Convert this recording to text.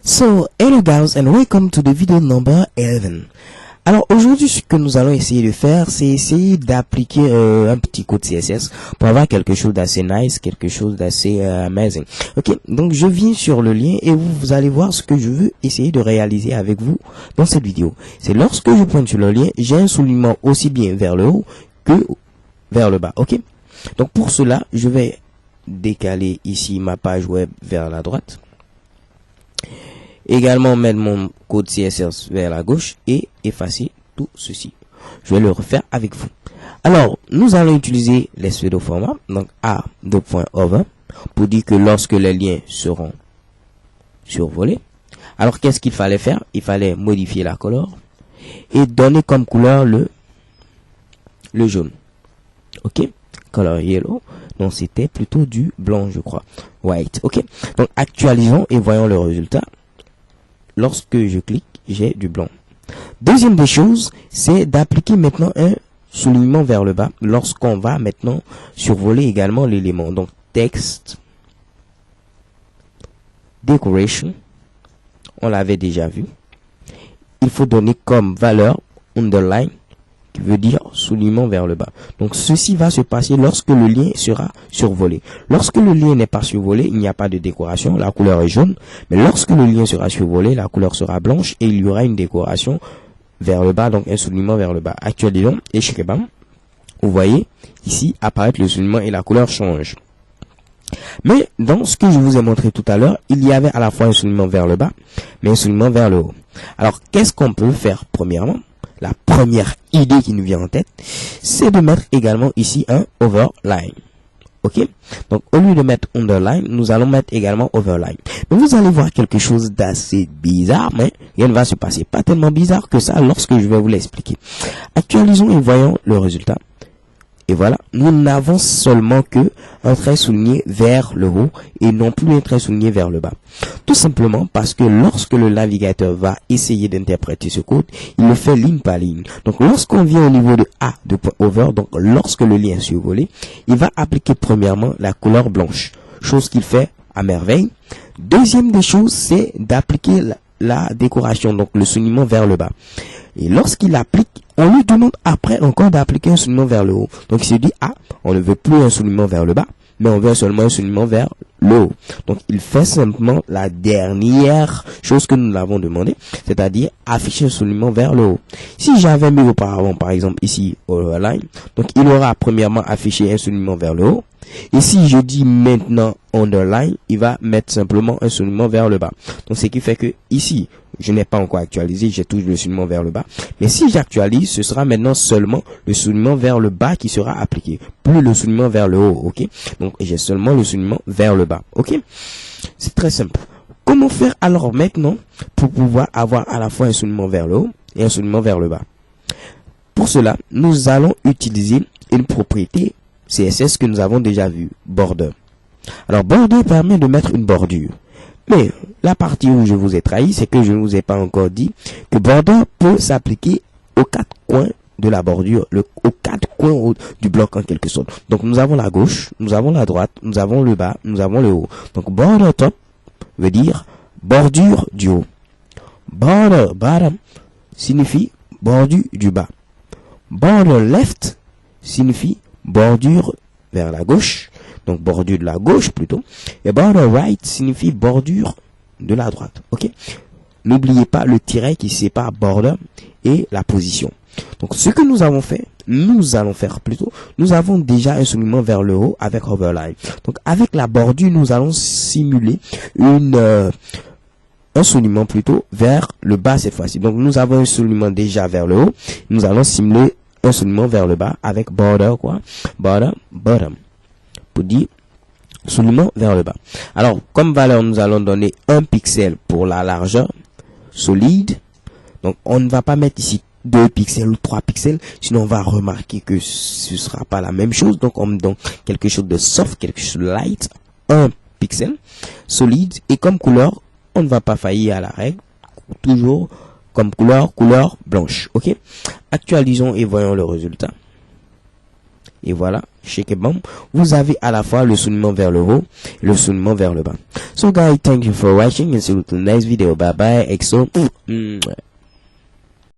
So, hello guys and welcome to the video number 11. Alors aujourd'hui, ce que nous allons essayer de faire, c'est essayer d'appliquer un petit code CSS pour avoir quelque chose d'assez nice, quelque chose d'assez amazing. Ok, donc je viens sur le lien et vous allez voir ce que je veux essayer de réaliser avec vous dans cette vidéo. C'est lorsque je pointe sur le lien, j'ai un soulignement aussi bien vers le haut que vers le bas. Ok, donc pour cela, je vais décaler ici ma page web vers la droite. Également mettre mon code CSS vers la gauche et effacer tout ceci. Je vais le refaire avec vous. Alors, nous allons utiliser les pseudo formats, donc a2.over, pour dire que lorsque les liens seront survolés. Alors, qu'est-ce qu'il fallait faire? Il fallait modifier la couleur et donner comme couleur le jaune. Ok, color yellow. Donc, c'était plutôt du blanc, je crois. White. Ok, donc actualisons et voyons le résultat. Lorsque je clique, j'ai du blanc. Deuxième des choses, c'est d'appliquer maintenant un soulignement vers le bas lorsqu'on va maintenant survoler également l'élément. Donc, texte, decoration, on l'avait déjà vu. Il faut donner comme valeur underline, qui veut dire soulignement vers le bas. Donc, ceci va se passer lorsque le lien sera survolé. Lorsque le lien n'est pas survolé, il n'y a pas de décoration, la couleur est jaune. Mais lorsque le lien sera survolé, la couleur sera blanche et il y aura une décoration vers le bas, donc un soulignement vers le bas. Actualisons et bam. Vous voyez, ici, apparaître le soulignement et la couleur change. Mais dans ce que je vous ai montré tout à l'heure, il y avait à la fois un soulignement vers le bas, mais un soulignement vers le haut. Alors, qu'est-ce qu'on peut faire premièrement? La première idée qui nous vient en tête, c'est de mettre également ici un overline. Ok? Donc, au lieu de mettre underline, nous allons mettre également overline. Mais vous allez voir quelque chose d'assez bizarre, mais rien ne va se passer. Pas tellement bizarre que ça lorsque je vais vous l'expliquer. Actualisons et voyons le résultat. Et voilà, nous n'avons seulement que un trait souligné vers le haut et non plus un trait souligné vers le bas. Tout simplement parce que lorsque le navigateur va essayer d'interpréter ce code, il le fait ligne par ligne. Donc lorsqu'on vient au niveau de A de .over, donc lorsque le lien est survolé, il va appliquer premièrement la couleur blanche, chose qu'il fait à merveille. Deuxième des choses, c'est d'appliquer la décoration, donc le soulignement vers le bas. Et lorsqu'il applique, on lui demande après encore d'appliquer un soulignement vers le haut. Donc il se dit, ah, on ne veut plus un soulignement vers le bas, mais on veut seulement un soulignement vers le haut. Donc il fait simplement la dernière chose que nous l'avons demandé, c'est-à-dire afficher un soulignement vers le haut. Si j'avais mis auparavant, par exemple ici, overline, donc il aura premièrement affiché un soulignement vers le haut. Et si je dis maintenant underline, il va mettre simplement un soulignement vers le bas. Donc ce qui fait que ici, je n'ai pas encore actualisé, j'ai toujours le soulignement vers le bas. Mais si j'actualise, ce sera maintenant seulement le soulignement vers le bas qui sera appliqué, plus le soulignement vers le haut, ok? Donc j'ai seulement le soulignement vers le bas, ok? C'est très simple. Comment faire alors maintenant pour pouvoir avoir à la fois un soulignement vers le haut et un soulignement vers le bas? Pour cela, nous allons utiliser une propriété CSS que nous avons déjà vu, border. Alors border permet de mettre une bordure. Mais la partie où je vous ai trahi, c'est que je ne vous ai pas encore dit que border peut s'appliquer aux quatre coins de la bordure, aux quatre coins du bloc en quelque sorte. Donc nous avons la gauche, nous avons la droite, nous avons le bas, nous avons le haut. Donc border top veut dire bordure du haut. Border bottom signifie bordure du bas. Border left signifie bordure vers la gauche, donc bordure de la gauche plutôt, et border right signifie bordure de la droite. Ok, n'oubliez pas le tiret qui sépare border et la position. Donc ce que nous avons fait, nous avons déjà un soulignement vers le haut avec overline. Donc avec la bordure, nous allons simuler un soulignement plutôt vers le bas cette fois-ci. Donc nous avons un soulignement déjà vers le haut, nous allons simuler un soulignement vers le bas avec border quoi, border bottom, pour dire soulignement vers le bas. Alors comme valeur, nous allons donner 1 pixel pour la largeur solide. Donc on ne va pas mettre ici 2 pixels ou 3 pixels, sinon on va remarquer que ce sera pas la même chose. Donc on donne quelque chose de soft, quelque chose de light, 1 pixel solide, et comme couleur, on ne va pas faillir à la règle, toujours comme couleur blanche. Ok, actualisons et voyons le résultat. Et voilà, shake et bam, vous avez à la fois le soulignement vers le haut et le soulignement vers le bas. So guys, thank you for watching and see you to the next video. Bye bye. EXO.